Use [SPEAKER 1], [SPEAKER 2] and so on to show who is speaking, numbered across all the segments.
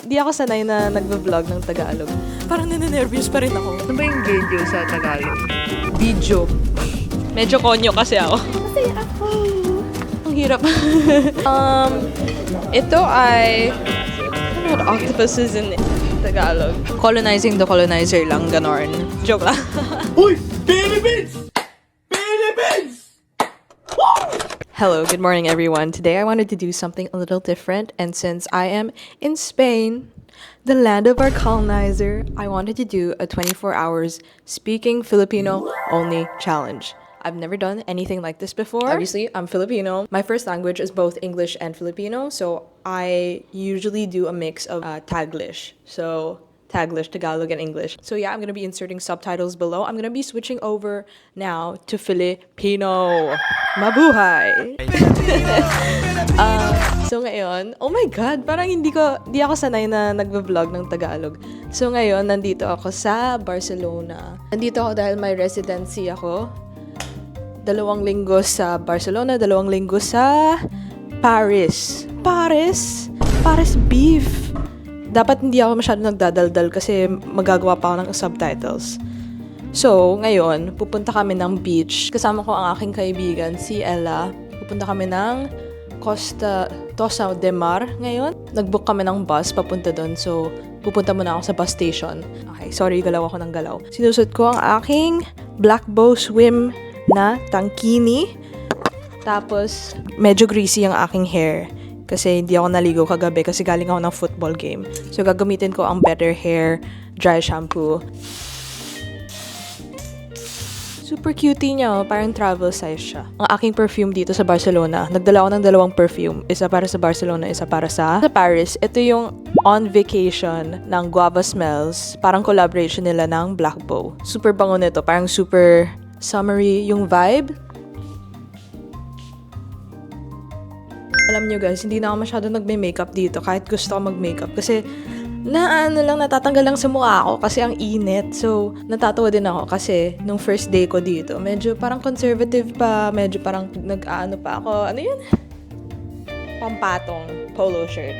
[SPEAKER 1] Di ako sanay na nagvo-vlog ng Tagalog. Parang nininervyos pa rin ako.
[SPEAKER 2] Ano ba yung video sa Tagalog?
[SPEAKER 1] Video. Medyo konyo kasi ako. Masaya ako. Ang hirap. Ito ay... Ano what octopus is in Tagalog? Colonizing the colonizer lang, ganon. Joke lang.
[SPEAKER 3] Uy! Philippines! Philippines!
[SPEAKER 1] Hello, good morning everyone. Today I wanted to do something a little different, and since I am in Spain, the land of our colonizer, I wanted to do a 24 hours speaking Filipino only challenge. I've never done anything like this before. Obviously, I'm Filipino. My first language is both English and Filipino, so I usually do a mix of Taglish. So Taglish, Tagalog, and English. So yeah, I'm gonna be inserting subtitles below. I'm gonna be switching over now to Filipino. Mabuhay! So ngayon, oh my God, parang di ako sanay na nagvo-vlog ng Tagalog. So ngayon, nandito ako sa Barcelona. Nandito ako dahil may residency ako. 2 linggo sa Barcelona, 2 linggo sa Paris. Paris beef. Dapat hindi ako masyado nagdadaldal kasi magagawa pa ako ng subtitles. So, ngayon, pupunta kami ng beach. Kasama ko ang aking kaibigan, si Ella. Pupunta kami ng Tossa de Mar ngayon. Nag-book kami ng bus papunta doon. So, pupunta muna ako sa bus station. Okay, sorry, galaw ako ng galaw. Sinusot ko ang aking Black Bow Swim na tankini. Tapos, medyo greasy ang aking hair. Kasi hindi ako naligo kagabi kasi galing ako ng football game. So, gagamitin ko ang Better Hair Dry Shampoo. Super cutie niya, oh. Parang travel size siya. Ang aking perfume dito sa Barcelona, nagdala ako ng 2 perfume. Isa para sa Barcelona, isa para sa Paris. Ito yung On Vacation ng Guava Smells. Parang collaboration nila ng Black Bow. Super bango nito, parang super summery yung vibe. Alam nyo guys, hindi na ako masyado nagme-makeup dito kahit gusto ko mag-makeup kasi natatanggal lang sa mukha ako kasi ang init. So, natatawa din ako kasi nung first day ko dito, medyo parang conservative pa, medyo parang nag-aano pa ako. Ano yun? Pampatong polo shirt.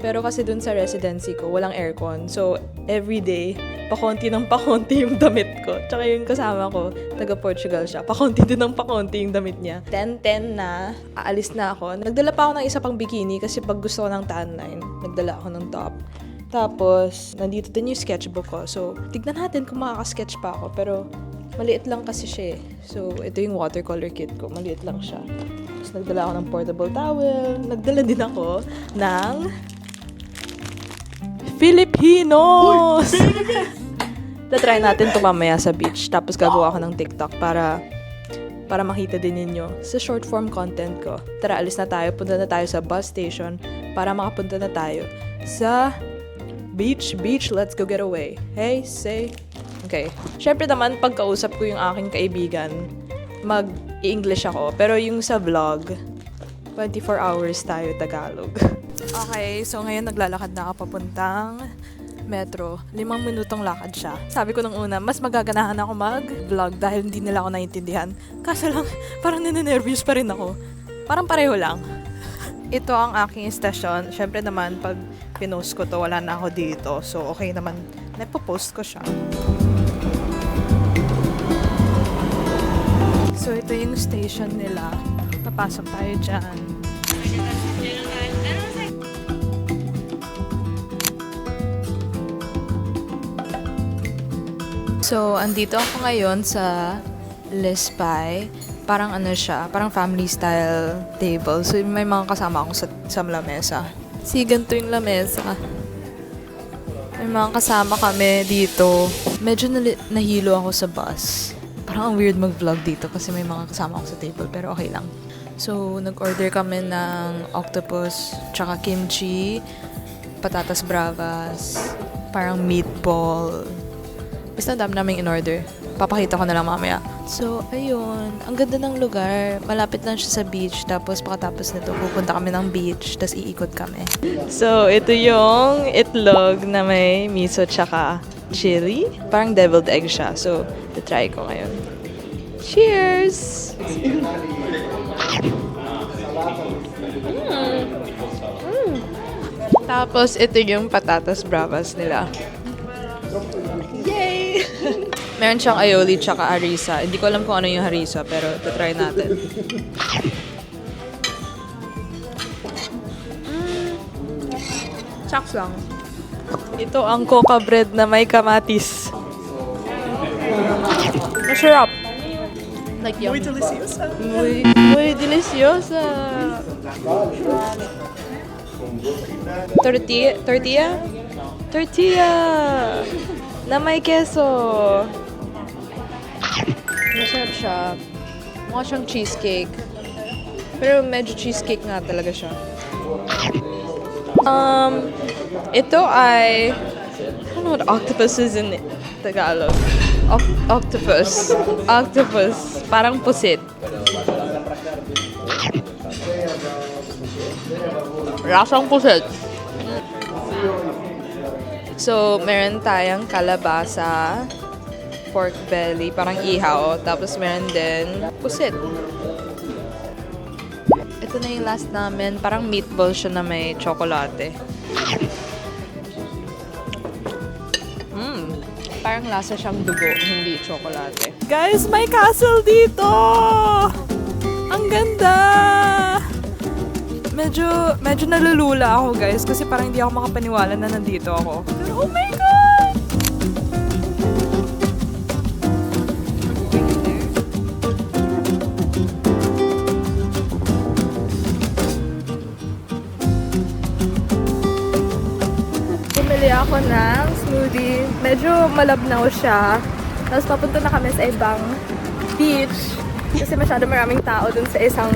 [SPEAKER 1] Pero kasi dun sa residency ko, walang aircon. So, everyday, pakonti ng pakonti yung damit ko. Tsaka yung kasama ko, taga-Portugal siya. Pakonti din ng pakonti yung damit niya. 10:10 na, aalis na ako. Nagdala pa ako ng isa pang bikini kasi pag gusto ko ng tan line, nagdala ako ng top. Tapos, nandito din yung sketchbook ko. So, tignan natin kung makaka-sketch pa ako. Pero, maliit lang kasi siya eh. So, ito yung watercolor kit ko. Maliit lang siya. Tapos, nagdala ako ng portable towel. Nagdala din ako ng Filipinos! Tatry natin ito mamaya sa beach. Tapos gagawa ako ng TikTok para makita din ninyo sa short form content ko. Tara, alis na tayo. Punta na tayo sa bus station para makapunta na tayo sa beach. Beach, let's go get away. Hey, say. Okay. Siyempre naman, pagkausap ko yung aking kaibigan, mag-English ako. Pero yung sa vlog, 24 hours tayo Tagalog. Okay, so ngayon naglalakad na ako papuntang metro. 5 minutong lakad siya. Sabi ko nung una, mas magaganahan ako mag-vlog dahil hindi nila ako naintindihan. Kaso lang, parang nininervyos pa rin ako. Parang pareho lang. Ito ang aking station. Siyempre naman, pag pinost ko to, wala na ako dito. So, okay naman. Napopost ko siya. So, ito yung station nila. Papasok tayo dyan. So, andito ako ngayon sa Lespay. Parang ano siya, parang family style table. So, may mga kasama akong sa lamesa. Ganito yung lamesa. May mga kasama kami dito. Medyo nahilo ako sa bus. Parang ang weird mag-vlog dito kasi may mga kasama ako sa table, pero okay lang. So, nag-order kami ng octopus, tsaka kimchi, patatas bravas, parang meatball. Basta dami naming in-order. Papakita ko na lang mamaya. So, ayun. Ang ganda ng lugar. Malapit lang siya sa beach. Tapos, pagkatapos nito, pupunta kami ng beach. Tapos, iikot kami. So, ito yung itlog na may miso tsaka chili. Parang deviled egg siya. So, try ko ngayon. Cheers! Tapos, ito yung patatas bravas nila. Yay! Meron siyang aioli tsaka harissa. Hindi ko alam kung ano yung harissa, pero try natin. Chaks lang. Ito ang coca bread na may kamatis. Masarap. Like yum. Muy deliciosa. Muy deliciosa. Tortilla? Tortilla! Na may keso. Masarap siya. Mukha siyang cheesecake. Pero medyo cheesecake nga talaga siya. Ito ay... I don't know what octopus is in Tagalog. Octopus. Octopus. Parang pusit. Lasang pusit. So, meron tayong kalabasa, pork belly, parang ihaw, tapos meron din pusit. Ito na yung last namin, parang meatball siya na may tsokolate. Parang lasa siyang dugo, hindi tsokolate. Guys, may castle dito! Ang ganda! Medyo nalulula ako, guys, kasi parang hindi ako makapaniwala na nandito ako. Pero oh my God! Bumili ako ng smoothie. Medyo malabnaw siya. Tapos papunta na kami sa ibang beach. Kasi masyado maraming tao dun sa isang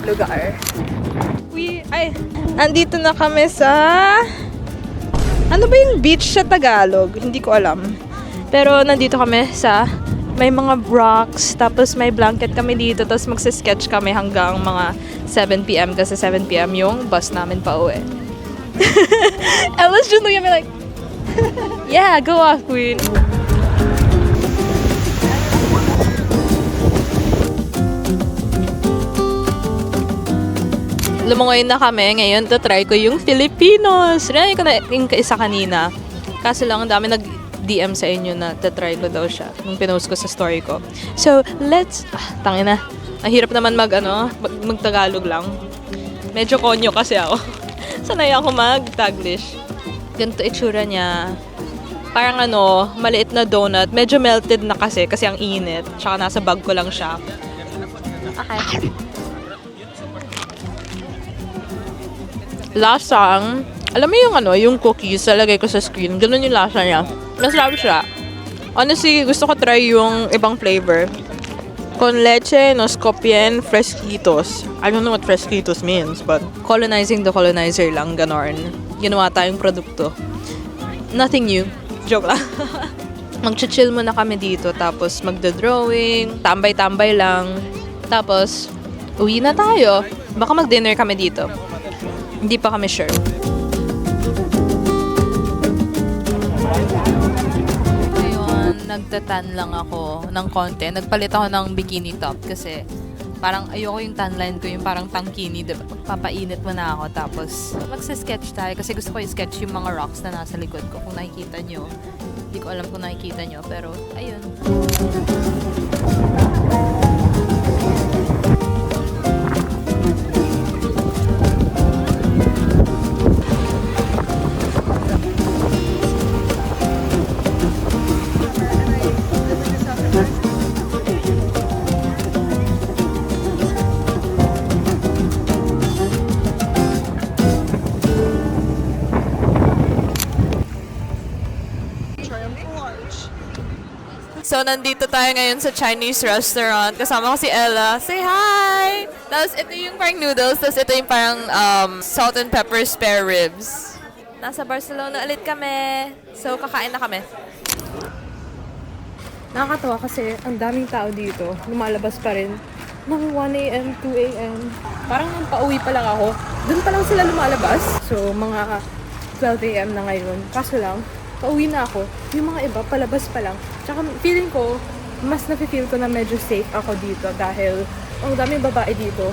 [SPEAKER 1] lugar. Andito na kami sa... Ano ba yung beach sa Tagalog? Hindi ko alam. Pero nandito kami sa... May mga rocks, tapos may blanket kami dito, tapos magsa-sketch kami hanggang mga 7 p.m. kasi 7 p.m. yung bus namin pa uwi. I was just looking at me like, yeah, go off, queen. Lumangoy na kami. Ngayon, try ko yung Filipinos. Rinay ko na yung isa kanina. Kaso lang, ang dami nag-DM sa inyo na try ko daw siya nung pinost ko sa story ko. So, let's... tangina. Ang hirap naman mag-Tagalog lang. Medyo konyo kasi ako. Sanay ako mag-Taglish. Ganito itsura niya. Parang maliit na donut. Medyo melted na kasi ang init. Tsaka nasa bag ko lang siya. Okay. Lasang, alam mo yung cookies, lalagay ko sa screen. Ganun yung lasa niya. Masarap siya. Honestly, gusto ko try yung ibang flavor. Con leche, noscopien, fresquitos. I don't know what fresquitos means, but colonizing the colonizer lang, ganon. Ginawa tayong produkto. Nothing new. Joke lang. Mag-chill muna kami dito, tapos magda-drawing, tambay-tambay lang. Tapos, uwi na tayo. Baka mag-dinner kami dito. Hindi pa kami sure. Ngayon, nagtatan lang ako ng konti. Nagpalit ako ng bikini top kasi parang ayoko yung tan line ko, yung parang tangkini, diba? Papainit mo na ako. Tapos, magsa-sketch tayo kasi gusto ko i-sketch yung mga rocks na nasa likod ko. Kung nakikita nyo. Hindi ko alam kung nakikita nyo, pero ayun. So, nandito tayo ngayon sa Chinese restaurant. Kasama ko si Ella. Say hi! Tapos, ito yung parang noodles. Tapos, ito yung parang salt and pepper spare ribs. Nasa Barcelona ulit kami. So, kakain na kami. Nakakatawa kasi ang daming tao dito. Lumalabas pa rin. Ng 1 a.m., 2 a.m. Parang nung pauwi pa lang ako. Doon pa lang sila lumalabas. So, mga 12 a.m. na ngayon. Kaso lang, pauwi na ako. Yung mga iba, palabas pa lang. Tsaka feeling ko, mas nafe-feel ko na medyo safe ako dito dahil ang daming babae dito.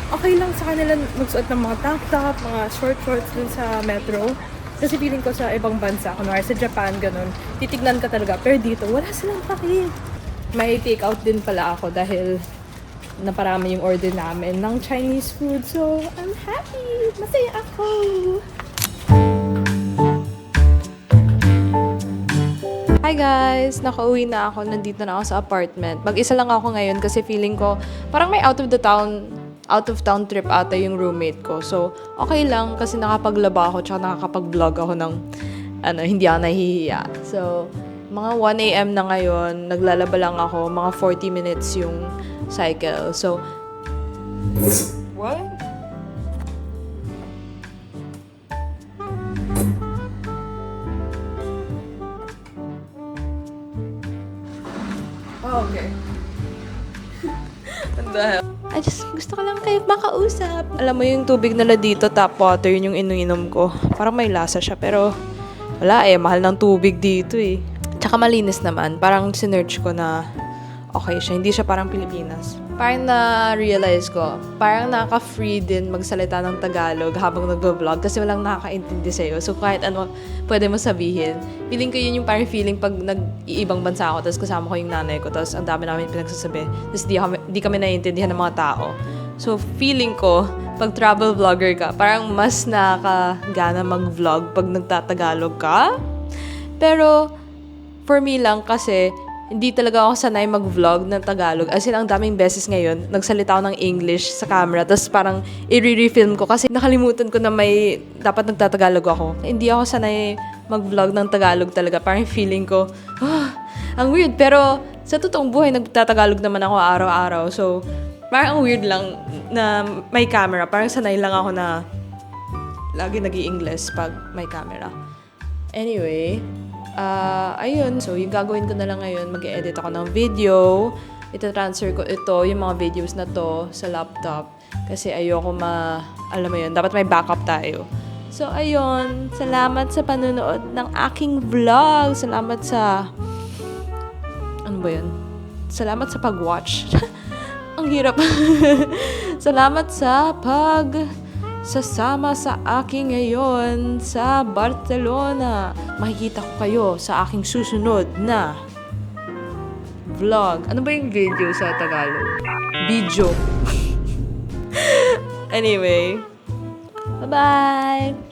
[SPEAKER 1] okay lang sa kanila magsuot ng mga tank top, mga shorts dun sa metro. Kasi feeling ko sa ibang bansa, kunwari sa Japan, ganun, titignan ka talaga. Pero dito, wala silang paki. May take out din pala ako dahil naparami yung order namin ng Chinese food. So, I'm happy! Masaya ako! Hi guys! Nakauwi na ako. Nandito na ako sa apartment. Mag-isa lang ako ngayon kasi feeling ko parang may out of town trip ata yung roommate ko. So, okay lang kasi nakapaglaba ako tsaka nakakapag-vlog ako ng hindi ako nahihiya. So, mga 1 a.m. na ngayon, naglalaba lang ako. Mga 40 minutes yung cycle. So, what? Oh, okay. What the hell? Gusto ko lang kayo makausap. Alam mo yung tubig nila dito, tap water, yun yung iniinom ko. Parang may lasa siya, pero wala mahal ng tubig dito Tsaka malinis naman. Parang sinearch ko na okay siya. Hindi siya parang Pilipinas. Parang na-realize ko, parang nakaka-free din magsalita ng Tagalog habang nagbo-vlog kasi walang nakakaintindi sa'yo. So kahit ano pwede mo sabihin. Feeling ko yun yung parang feeling pag nag-iibang bansa ako tapos kasama ko yung nanay ko tapos ang dami namin pinagsasabi. Tapos di kami naiintindihan ng mga tao. So feeling ko, pag travel vlogger ka, parang mas nakakagana mag-vlog pag nagtatagalog ka. Pero for me lang kasi hindi talaga ako sanay mag-vlog ng Tagalog. As in, ang daming beses ngayon, nagsalita ako ng English sa camera, tapos parang i-re-film ko kasi nakalimutan ko na dapat nagtatagalog ako. Hindi ako sanay mag-vlog ng Tagalog talaga. Parang feeling ko, ang weird. Pero sa totoong buhay, nagtatagalog naman ako araw-araw. So, parang ang weird lang na may camera. Parang sanay lang ako na lagi nag-i-English pag may camera. Anyway, ayun. So, yung gagawin ko na lang ngayon, mag-edit ako ng video. Ita-transfer ko yung mga videos na to sa laptop. Kasi ayoko alam mo yun, dapat may backup tayo. So, ayun. Salamat sa panonood ng aking vlog. Salamat sa Salamat sa pag-watch. Ang hirap. Salamat sa sasama sa akin ngayon sa Barcelona. Makikita ko kayo sa aking susunod na vlog.
[SPEAKER 2] Ano ba yung video sa Tagalog?
[SPEAKER 1] Video. Anyway. Bye-bye!